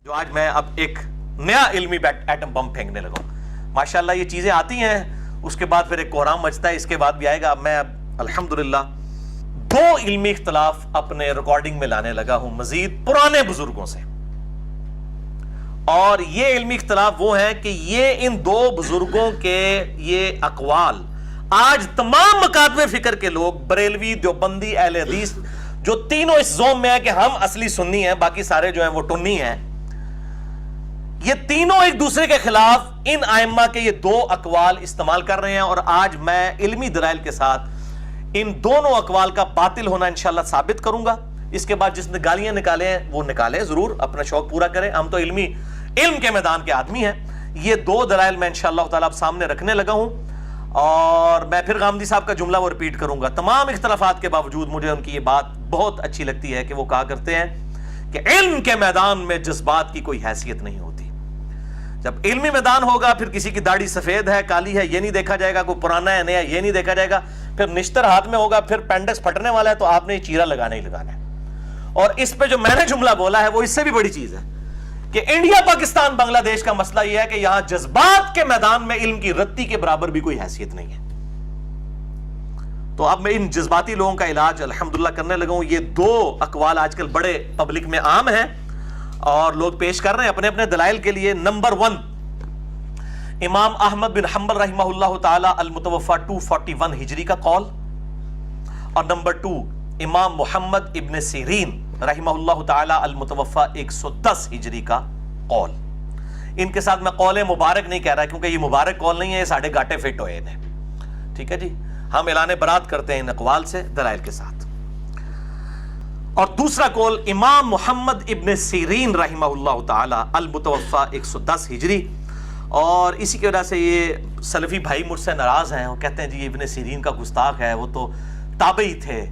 جو آج میں اب ایک نیا علمی ایٹم بم پھینکنے لگا ہوں. ماشاءاللہ یہ چیزیں آتی ہیں, اس کے بعد پھر ایک کوہرام مچتا ہے, اس کے بعد بھی آئے گا. اب میں الحمدللہ 2 علمی اختلاف اپنے ریکارڈنگ میں لانے لگا ہوں مزید پرانے بزرگوں سے, اور یہ علمی اختلاف وہ ہیں کہ یہ ان 2 بزرگوں کے یہ اقوال آج تمام مکاتب فکر کے لوگ, بریلوی, دیوبندی, اہل حدیث, جو تینوں اس زوم میں ہیں کہ ہم اصلی سنی ہیں, باقی سارے جو ہیں وہ ٹنی ہیں, یہ تینوں ایک دوسرے کے خلاف ان ائمہ کے یہ 2 اقوال استعمال کر رہے ہیں. اور آج میں علمی دلائل کے ساتھ ان دونوں اقوال کا باطل ہونا انشاءاللہ ثابت کروں گا. اس کے بعد جس نے گالیاں نکالے ہیں وہ نکالے, ضرور اپنا شوق پورا کریں, ہم تو علم کے میدان کے آدمی ہیں. یہ 2 دلائل میں انشاءاللہ تعالی اب سامنے رکھنے لگا ہوں, اور میں پھر غامدی صاحب کا جملہ وہ ریپیٹ کروں گا. تمام اختلافات کے باوجود مجھے ان کی یہ بات بہت اچھی لگتی ہے کہ وہ کہا کرتے ہیں کہ علم کے میدان میں جذبات کی کوئی حیثیت نہیں ہوتی. جب علمی میدان ہوگا پھر کسی کی داڑھی سفید ہے, کالی ہے, یہ نہیں دیکھا جائے گا, کوئی پرانا ہے, نیا, یہ نہیں دیکھا جائے گا. پھر نشتر ہاتھ میں ہوگا, پھر پینڈکس پھٹنے والا ہے تو آپ نے یہ چیرا لگانا ہی لگانا ہے. اور اس پہ جو میں نے جملہ بولا ہے وہ اس سے بھی بڑی چیز ہے کہ انڈیا, پاکستان, بنگلہ دیش کا مسئلہ یہ ہے کہ یہاں جذبات کے میدان میں علم کی رتی کے برابر بھی کوئی حیثیت نہیں ہے. تو اب میں ان جذباتی لوگوں کا علاج الحمدللہ کرنے لگا ہوں. یہ 2 اقوال آج کل بڑے پبلک میں عام ہیں اور لوگ پیش کر رہے ہیں اپنے اپنے دلائل کے لیے. نمبر 1 امام احمد بن حنبل رحمہ اللہ تعالی المتوفی 241 ہجری کا قول, اور نمبر 2 امام محمد ابن سیرین رحمہ اللہ تعالی المتوفی 110 ہجری کا قول. ان کے ساتھ میں قول مبارک نہیں کہہ رہا کیونکہ یہ مبارک قول نہیں ہے, یہ ساڑھے گاٹے فٹ ہوئے انہیں. ٹھیک ہے جی, ہم اعلان برات کرتے ہیں ان اقوال سے دلائل کے ساتھ. اور دوسرا قول امام محمد ابن سیرین رحمہ اللہ تعالی المتوفی 110 ہجری. اور اسی کی وجہ سے یہ سلفی بھائی مجھ سے ناراض ہیں, وہ کہتے ہیں جی ابن سیرین کا گستاخ ہے, وہ تو تابعی تھے.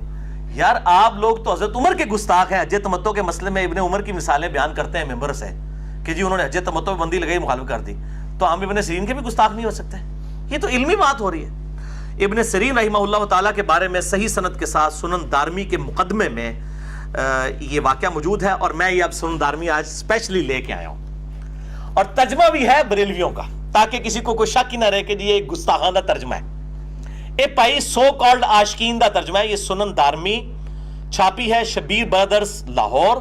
یار آپ لوگ تو حضرت عمر کے گستاخ ہیں. حج تمتع کے مسئلے میں ابن عمر کی مثالیں بیان کرتے ہیں ممبر سے کہ جی انہوں نے حج تمتع میں بندی لگائی, مخالفت کر دی, تو ہم ابن سیرین کے بھی گستاخ نہیں ہو سکتے؟ یہ تو علمی بات ہو رہی ہے. ابن سیرین رحمہ اللہ تعالیٰ کے بارے میں صحیح سند کے ساتھ سنن دارمی کے مقدمے میں یہ واقعہ موجود ہے, اور میں یہ اب سنن دارمی آج اسپیشلی لے کے آیا ہوں, اور ترجمہ بھی ہے بریلویوں کا, تاکہ کسی کو کوئی شک ہی نہ رہے کہ یہ ایک گستاخانہ ترجمہ ہے. اے پائی سو کالڈ عاشقین دا ترجمہ ہے. یہ سنن دارمی چھاپی ہے شبیر برادرز لاہور,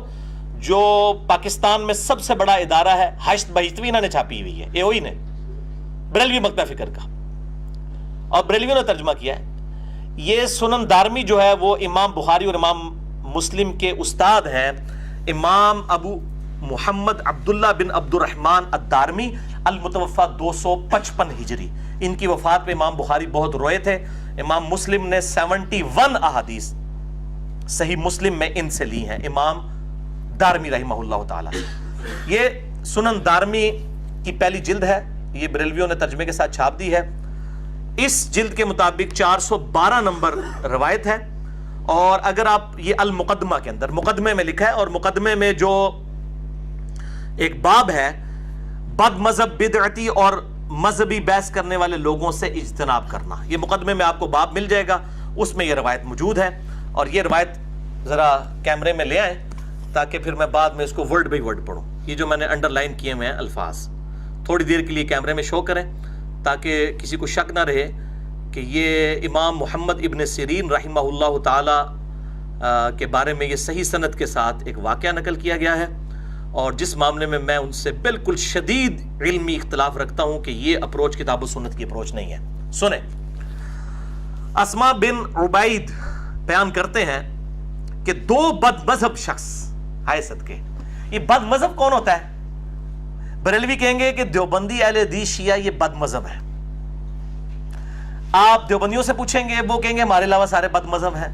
جو پاکستان میں سب سے بڑا ادارہ ہے. ہشت بہشتوی انہوں نے چھاپی ہوئی ہے, یہ وہی نے بریلوی مکتبہ فکر کا, اور بریلویوں نے ترجمہ کیا ہے. یہ سنن دارمی جو ہے وہ امام بخاری اور امام مسلم کے استاد ہیں, امام ابو محمد عبداللہ بن عبد الرحمن الدارمی المتوفی 255 ہجری. ان کی وفات پہ امام بخاری بہت روئے تھے. امام مسلم نے 71 احادیث صحیح مسلم میں ان سے لی ہیں, امام دارمی رحمہ اللہ تعالی. یہ سنن دارمی کی پہلی جلد ہے, یہ بریلویوں نے ترجمے کے ساتھ چھاپ دی ہے. اس جلد کے مطابق 412 نمبر روایت ہے. اور اگر آپ یہ المقدمہ کے اندر, مقدمے میں لکھا ہے, اور مقدمے میں جو ایک باب ہے بد مذہب بدعتی اور مذہبی بحث کرنے والے لوگوں سے اجتناب کرنا, یہ مقدمے میں آپ کو باب مل جائے گا, اس میں یہ روایت موجود ہے. اور یہ روایت ذرا کیمرے میں لے آئیں تاکہ پھر میں بعد میں اس کو ورڈ بائی ورڈ پڑھوں. یہ جو میں نے انڈر لائن کیے ہوئے ہیں الفاظ تھوڑی دیر کے لیے کیمرے میں شو کریں تاکہ کسی کو شک نہ رہے کہ یہ امام محمد ابن سیرین رحمہ اللہ تعالی کے بارے میں یہ صحیح سند کے ساتھ ایک واقعہ نقل کیا گیا ہے, اور جس معاملے میں میں ان سے بالکل شدید علمی اختلاف رکھتا ہوں کہ یہ اپروچ کتاب و سنت کی اپروچ نہیں ہے. سنیں, اسما بن عبید بیان کرتے ہیں کہ 2 بد مذہب شخص, ہائے صدقے, یہ بد مذہب کون ہوتا ہے؟ بریلوی کہیں گے کہ دیوبندی, اہل حدیث, شیعہ یہ بد مذہب ہے. آپ دیوبندیوں سے پوچھیں گے وہ کہیں گے ہمارے علاوہ سارے بد مذہب ہیں.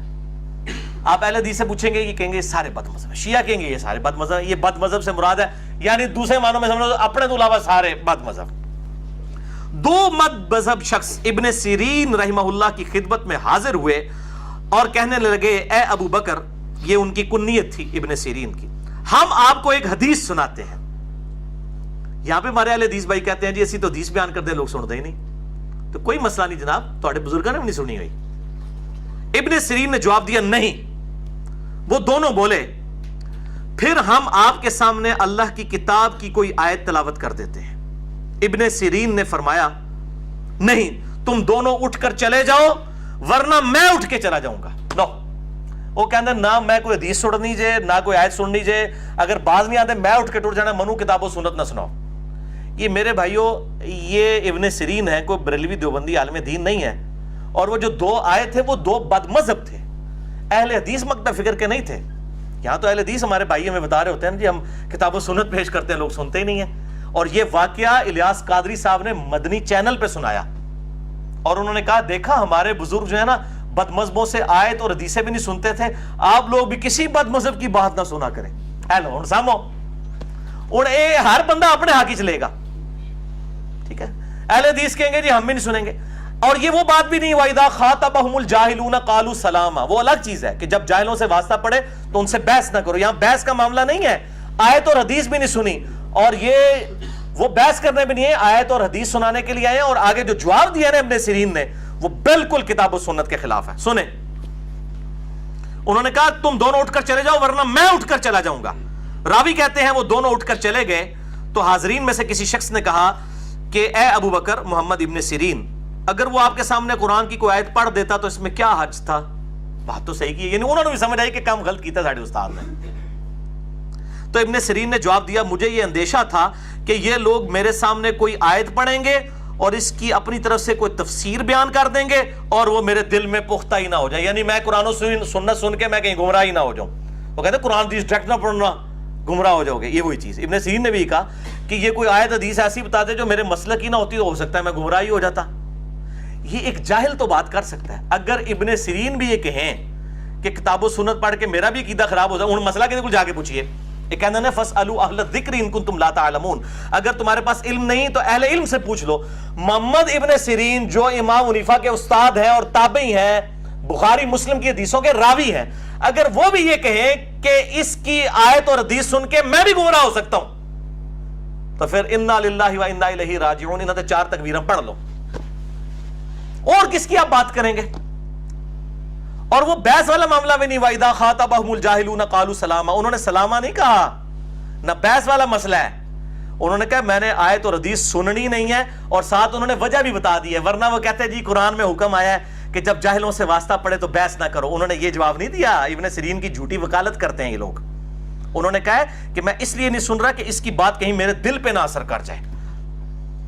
آپ اہل حدیث سے پوچھیں گے یہ کہیں گے یہ سارے بد مذہب ہیں. شیعہ کہیں گے یہ سارے بد مذہب. یہ بد مذہب سے مراد ہے یعنی دوسرے معنوں میں سمجھو اپنے تو علاوہ سارے بد مذہب. 2 بد مذہب شخص ابن سیرین رحمہ اللہ کی خدمت میں حاضر ہوئے اور کہنے لگے, اے ابو بکر, یہ ان کی کنیت تھی ابن سیرین کی, ہم آپ کو ایک حدیث سناتے ہیں. یہاں پہ ہمارے اہل حدیث بھائی کہتے ہیں جی اسی تو حدیث بیان کرتے ہیں, لوگ سنتے ہی نہیں. تو کوئی مسئلہ نہیں جناب, تھوڑے بزرگوں نے بھی نہیں سنی ہوئی. ابن سیرین نے جواب دیا نہیں. وہ دونوں بولے, پھر ہم آپ کے سامنے اللہ کی کتاب کی کوئی آیت تلاوت کر دیتے ہیں۔ ابن سیرین نے فرمایا نہیں، تم دونوں اٹھ کر چلے جاؤ ورنہ میں اٹھ کے چلا جاؤں گا۔ نو، وہ کہندے نہ میں کوئی حدیث سننی جے نہ کوئی آیت سننی جے، اگر باز نہیں آتے میں اٹھ کے ٹر جانا، منو کتاب و سنت نہ سناؤ۔ یہ میرے بھائیوں، یہ ابن سیرین ہے، کوئی بریلوی دیوبندی عالم دین نہیں ہے، اور وہ جو دو آئے تھے وہ دو بد مذہب تھے، اہل حدیث مکتب فکر کے نہیں تھے۔ یہاں تو اہل حدیث ہمارے بھائی ہمیں بتا رہے ہوتے ہیں جی ہم کتاب و سنت پیش کرتے ہیں، لوگ سنتے ہی نہیں ہیں۔ اور یہ واقعہ الیاس قادری صاحب نے مدنی چینل پہ سنایا، اور انہوں نے کہا دیکھا ہمارے بزرگ جو ہے نا بد مذہبوں سے آیت اور حدیثیں بھی نہیں سنتے تھے، آپ لوگ بھی کسی بد مذہب کی بات نہ سنا کریں۔ ہیلو ہن سامو ہن اے ہر بندہ اپنے حق ہی چلے گا، ٹھیک ہے؟ اہل حدیث کہیں گے جی ہم بھی نہیں سنیں گے، اور یہ وہ بات بھی نہیں وَإِذَا خَاطَبَهُمُ الْجَاهِلُونَ قَالُوا سَلَامًا، وہ الگ چیز ہے کہ جب جاہلوں سے واسطہ پڑے تو ان سے بحث نہ کرو۔ یہاں بحث کا معاملہ نہیں ہے، آیت اور حدیث بھی نہیں سنی، اور یہ وہ بحث کرنے بھی نہیں ہے، آیت اور حدیث سنانے کے لیے آئے ہیں، اور آگے جو جواب دیا نا ابن سیرین نے وہ بالکل کتاب و سنت کے خلاف ہے۔ سنیں، انہوں نے کہا تم دونوں اٹھ کر چلے جاؤ ورنہ میں اٹھ کر چلا جاؤں گا۔ راوی کہتے ہیں وہ دونوں اٹھ کر چلے گئے تو حاضرین میں سے کسی شخص نے کہا کہ اے ابو بکر محمد ابن سیرین، اگر وہ آپ کے سامنے قرآن کی کوئی آیت پڑھ دیتا تو اس میں کیا حرج تھا؟ بات تو صحیح کی، یعنی انہوں نے بھی سمجھ آئی کہ کام غلط کیتا ساڑھے استاد نے۔ تو ابن سیرین نے جواب دیا مجھے یہ اندیشہ تھا کہ یہ لوگ میرے سامنے کوئی آیت پڑھیں گے اور اس کی اپنی طرف سے کوئی تفسیر بیان کر دیں گے اور وہ میرے دل میں پختہ ہی نہ ہو جائے، یعنی میں قرآن و سنت سن کے میں کہیں گمراہ ہی نہ ہو جاؤں۔ وہ کہتے ہیں قرآن حدیث ڈائریکٹ نہ پڑھنا، گمراہ ہو جاؤ گے۔ یہ وہی چیز ابن سیرین نے بھی کہا کہ یہ کوئی آیت حدیث ایسی بتا دے جو میرے مسلک ہی نہ ہوتی تو ہو سکتا ہے میں گمراہ ہی ہو جاتا۔ یہ ایک جاہل تو بات کر سکتا ہے، اگر ابن سیرین بھی یہ کہیں کہ کتاب و سنت پڑھ کے میرا بھی عقیدہ خراب ہو جائے، ان مسئلہ کے جا کے پوچھیے۔ یہ کہتے ہیں فَاسْأَلُوا أَهْلَ الذِّكْرِ إِن كُنتُمْ لَا تَعْلَمُونَ، اگر تمہارے پاس علم نہیں تو اہل علم سے پوچھ لو۔ محمد ابن سیرین جو امام حنیفہ کے استاد ہیں اور تابعی ہیں، بخاری مسلم کی حدیثوں کے راوی ہیں، اگر وہ بھی یہ کہیں کہ اس کی آیت اور حدیث سن کے میں بھی گمراہ ہو سکتا ہوں، تو پھر اِنَّا لِلَّهِ وَإِنَّا إِلَيْهِ رَاجِعُونَ، انہوں نے 4 تکبیریں پڑھ لو، اور کس کی آپ بات کریں گے؟ اور وہ بحث والا معاملہ بھی نہیں، وَإِذَا خَاطَبَهُمُ الْجَاهِلُونَ قَالُوا سَلَامًا، انہوں نے سلامہ نہیں کہا، نہ بحث والا مسئلہ ہے۔ انہوں نے کہا میں نے آیت اور حدیث سننی نہیں ہے، اور ساتھ انہوں نے وجہ بھی بتا دی ہے، ورنہ وہ کہتے ہیں جی قرآن میں حکم آیا ہے کہ جب جاہلوں سے واسطہ پڑے تو بحث نہ کرو۔ انہوں نے یہ جواب نہیں دیا، ابن سیرین کی جھوٹی وکالت کرتے ہیں یہ لوگ۔ انہوں نے کہا ہے کہ میں اس لیے نہیں سن رہا کہ اس کی بات کہیں میرے دل پہ نہ اثر کر جائے۔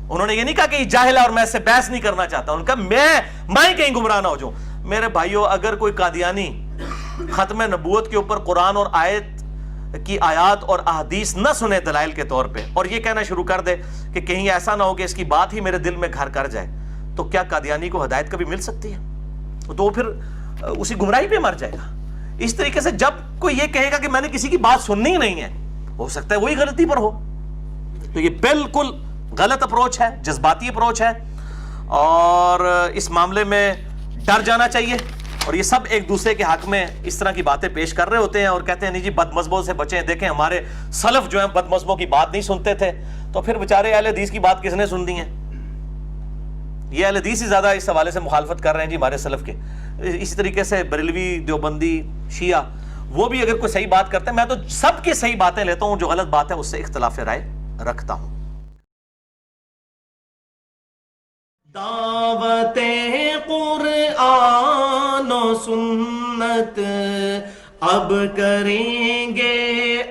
انہوں نے یہ نہیں کہا کہ یہ جاہل ہے اور میں اس سے بحث نہیں کرنا چاہتا، انہوں نے کہا میں کہیں گمراہ نہ ہو جاؤں۔ میرے بھائیو، اگر کوئی قادیانی ختم نبوت کے اوپر قرآن اور آیت کی آیات اور احادیث نہ سنے دلائل کے طور پہ، اور یہ کہنا شروع کر دے کہ کہیں ایسا نہ ہو کہ اس کی بات ہی میرے دل میں گھر کر جائے، تو کیا قادیانی کو ہدایت کبھی مل سکتی ہے؟ تو پھر اسی گمراہی پہ مر جائے گا۔ اس طریقے سے جب کوئی یہ کہے گا کہ میں نے کسی کی بات سننی ہی نہیں ہے، ہو سکتا ہے وہی غلطی پر ہو۔ تو یہ بالکل غلط اپروچ ہے، جذباتی اپروچ ہے، اور اس معاملے میں ڈر جانا چاہیے۔ اور یہ سب ایک دوسرے کے حق میں اس طرح کی باتیں پیش کر رہے ہوتے ہیں اور کہتے ہیں نہیں جی بد مذہبوں سے بچیں، دیکھیں ہمارے سلف جو ہیں بد مذہبوں کی بات نہیں سنتے تھے، تو پھر بیچارے اہل حدیث کی بات کس نے سن دی ہے؟ یہ اہل حدیث ہی زیادہ اس حوالے سے مخالفت کر رہے ہیں جی ہمارے سلف کے۔ اسی طریقے سے بریلوی، دیوبندی، شیعہ، وہ بھی اگر کوئی صحیح بات کرتے ہیں، میں تو سب کی صحیح باتیں لیتا ہوں، جو غلط بات ہے اس سے اختلاف رائے رکھتا ہوں۔ دعوت قرآن و سنت اب کریں گے